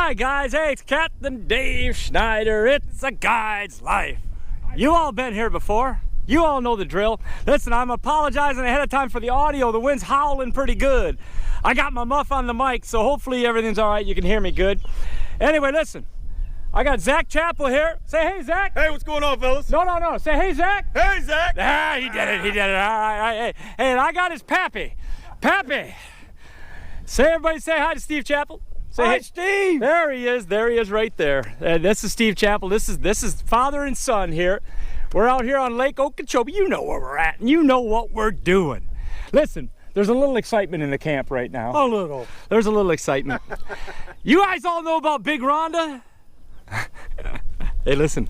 Hi guys, hey, it's Captain Dave Schneider. It's a guide's life. You all been here before. You all know the drill. Listen, I'm apologizing ahead of time for the audio. The wind's howling pretty good. I got my muff on the mic, so hopefully everything's all right. You can hear me good. Anyway, listen, I got Zach Chappell here. Say hey, Zach. Hey, what's going on, fellas? No. Say hey, Zach. Hey, Zach. Ah, he did it. All right. Hey, and I got his pappy. Pappy. Everybody say hi to Steve Chappell. Say hi, hey. Steve. There he is right there. This is Steve Chappell. This is father and son here. We're out here on Lake Okeechobee. You know where we're at, and you know what we're doing. Listen, there's a little excitement in the camp right now. A little. There's a little excitement. You guys all know about Big Rhonda? Hey, listen.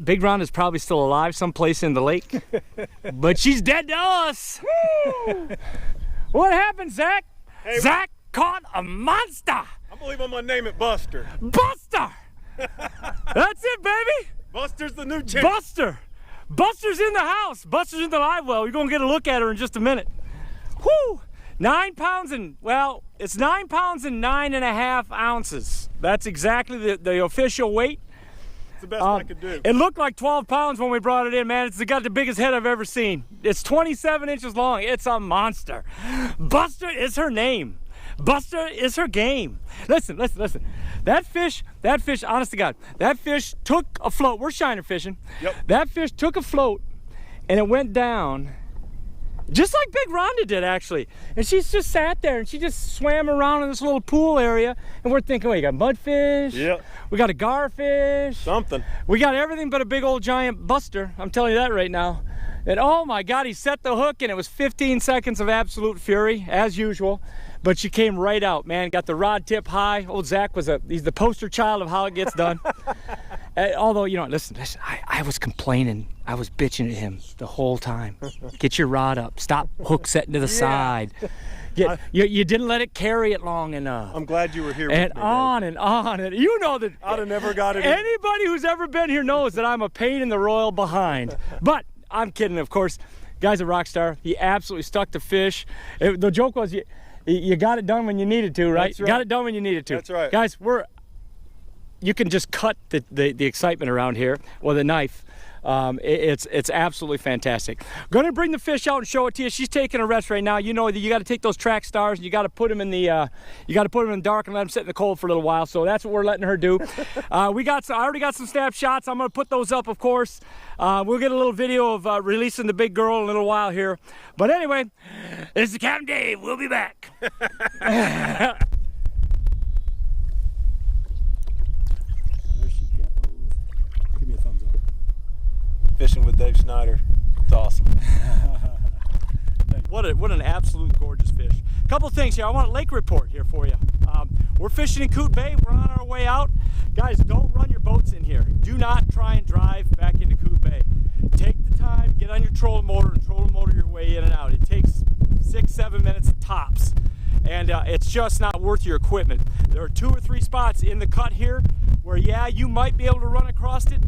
Big Rhonda's probably still alive someplace in the lake, but she's dead to us. What happened, Zach? Hey, Zach caught a monster. I believe I'm gonna name it Buster. Buster! That's it, baby. Buster's the new champ. Buster's in the house. Buster's in the live well. You're gonna get a look at her in just a minute. Whoo! 9 pounds and, well, it's 9 pounds and 9.5 ounces. That's exactly the official weight. It's the best I could do. It looked like 12 pounds when we brought it in, man. It's got the biggest head I've ever seen. It's 27 inches long. It's a monster. Buster is her name. Buster is her game. Listen. That fish, honest to God, that fish took a float. We're shiner fishing. Yep. That fish took a float and it went down just like Big Rhonda did, actually. And she's just sat there and she just swam around in this little pool area. And we're thinking, we got mudfish. Yep. We got a garfish. Something. We got everything but a big old giant Buster. I'm telling you that right now. And oh my God, he set the hook and it was 15 seconds of absolute fury, as usual. But she came right out, man. Got the rod tip high. Old Zach he's the poster child of how it gets done. Although, you know, listen, I was complaining. I was bitching at him the whole time. Get your rod up. Stop hook setting to the side. You didn't let it carry it long enough. I'm glad you were here with and me, on Dave. and on. And you know that I'd have never got it. Anybody who's ever been here knows that I'm a pain in the royal behind. But I'm kidding, of course. Guy's a rock star. He absolutely stuck the fish. The joke was you got it done when you needed to, right? That's right. Got it done when you needed to. That's right. Guys, you can just cut the excitement around here with a knife. It's absolutely fantastic. Gonna bring the fish out and show it to you. She's taking a rest right now. You know that you got to take those track stars and you got to put them in the dark and let them sit in the cold for a little while. So that's what we're letting her do. I already got some snapshots. I'm gonna put those up, of course. We'll get a little video of releasing the big girl in a little while here. But anyway, this is Captain Dave. We'll be back. Fishing with Dave Schneider. It's awesome. What an absolute gorgeous fish. Couple things here. I want a lake report here for you. We're fishing in Coot Bay. We're on our way out. Guys, don't run your boats in here. Do not try and drive back into Coot Bay. Take the time, get on your trolling motor and trolling motor your way in and out. It takes 6-7 minutes tops. And it's just not worth your equipment. There are 2 or 3 spots in the cut here where, yeah, you might be able to run across it,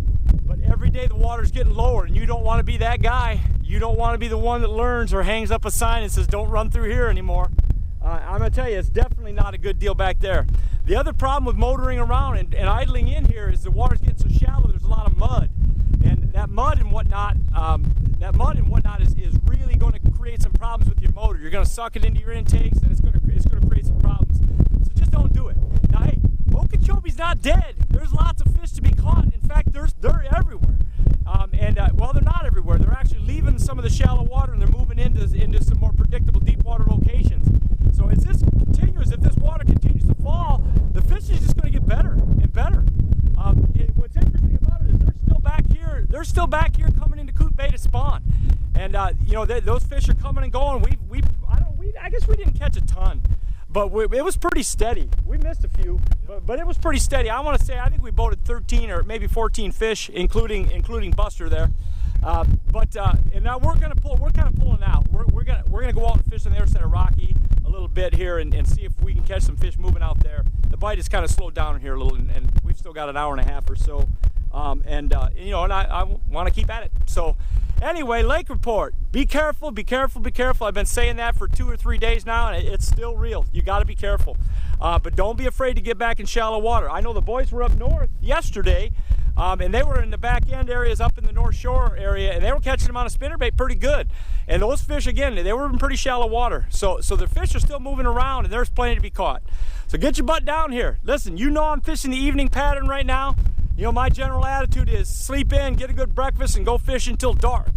but every day the water's getting lower and you don't want to be that guy. You don't want to be the one that learns or hangs up a sign that says don't run through here anymore. I'm going to tell you, it's definitely not a good deal back there. The other problem with motoring around and idling in here is the water's getting so shallow, there's a lot of mud. And that mud and whatnot is really going to create some problems with your motor. You're going to suck it into your intakes and it's going to create some problems. So just don't do it. Now, hey, Okeechobee's not dead. There's lots of fish to be caught. In fact, they're everywhere. Well, they're not everywhere. They're actually leaving some of the shallow water and they're moving into some more predictable deep water locations. So as this continues, if this water continues to fall, the fish is just going to get better and better. What's interesting about it is they're still back here coming into Coot Bay to spawn. And you know, those fish are coming and going. I guess we didn't catch a ton, but it was pretty steady. We missed a few, but it was pretty steady. I want to say I think we boated 13 or maybe 14 fish, including Buster there. And now we're kind of pulling out. We're gonna go out and fish on the other side of Rocky a little bit here and see if we can catch some fish moving out there. The bite has kind of slowed down here a little, and we've still got an hour and a half or so. You know, and I want to keep at it. So anyway, lake report. be careful, be careful, be careful. I've been saying that for 2 or 3 days now, and it's still real. You got to be careful. But don't be afraid to get back in shallow water. I know the boys were up north yesterday, and they were in the back end areas up in the North Shore area, and they were catching them on a spinnerbait pretty good. And those fish, again, they were in pretty shallow water. So the fish are still moving around, and there's plenty to be caught. So get your butt down here. Listen, you know I'm fishing the evening pattern right now. You know, my general attitude is sleep in, get a good breakfast, and go fish until dark.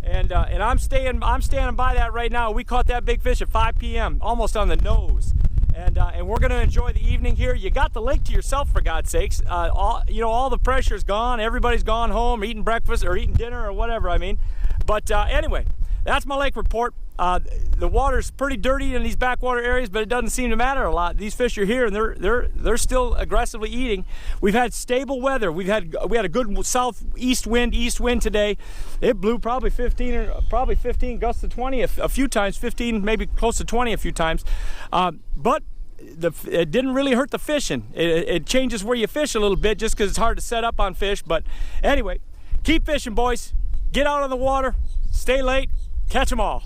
And I'm standing by that right now. We caught that big fish at 5 p.m., almost on the nose. And we're going to enjoy the evening here. You got the lake to yourself, for God's sakes. All the pressure's gone. Everybody's gone home, eating breakfast or eating dinner or whatever. I mean, but anyway, that's my lake report. The water's pretty dirty in these backwater areas, but it doesn't seem to matter a lot. These fish are here, and they're still aggressively eating. We've had stable weather. We had a good southeast wind, east wind today. It blew probably 15 gusts to 20 a few times, 15 maybe close to 20 a few times. But it didn't really hurt the fishing. It changes where you fish a little bit just because it's hard to set up on fish. But anyway, keep fishing, boys. Get out on the water. Stay late. Catch them all.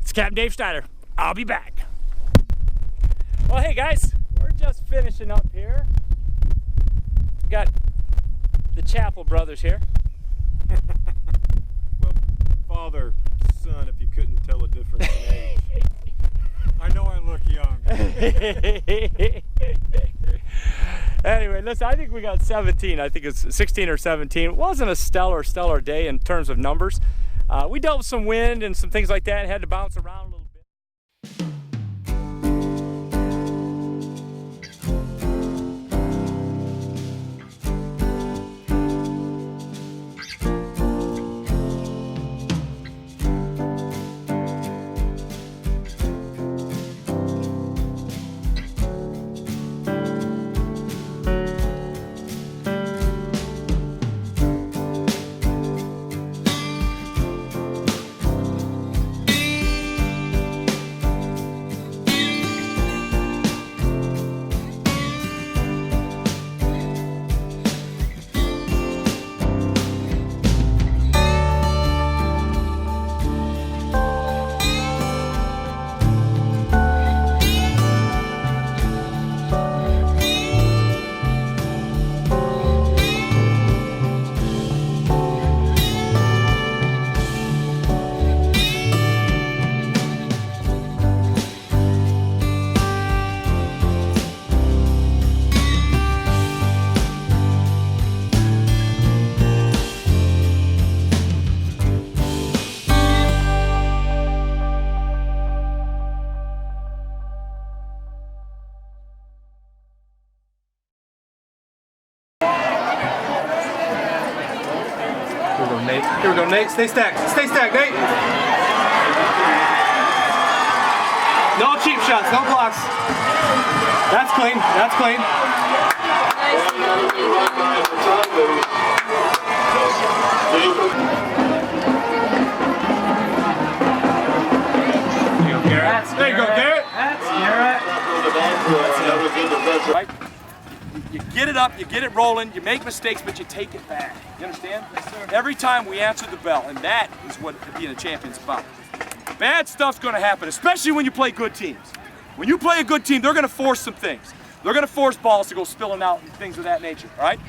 It's Captain Dave Schneider. I'll be back. Well, hey guys, we're just finishing up here. We got the Chapel brothers here. Well, father, son, if you couldn't tell the difference in age. I know I look young. Anyway, listen, I think we got 17. I think it's 16 or 17. It wasn't a stellar day in terms of numbers. We dealt with some wind and some things like that and had to bounce around a little bit. Here we go, Nate. Stay stacked. Stay stacked, Nate. No cheap shots, no blocks. That's clean. That's clean. There you go, Garrett. That's Garrett. Right? You get it up, you get it rolling, you make mistakes, but you take it back. You understand? Yes, sir. Every time we answer the bell, and that is what being a champion's about. Bad stuff's going to happen, especially when you play good teams. When you play a good team, they're going to force some things. They're going to force balls to go spilling out and things of that nature, all right?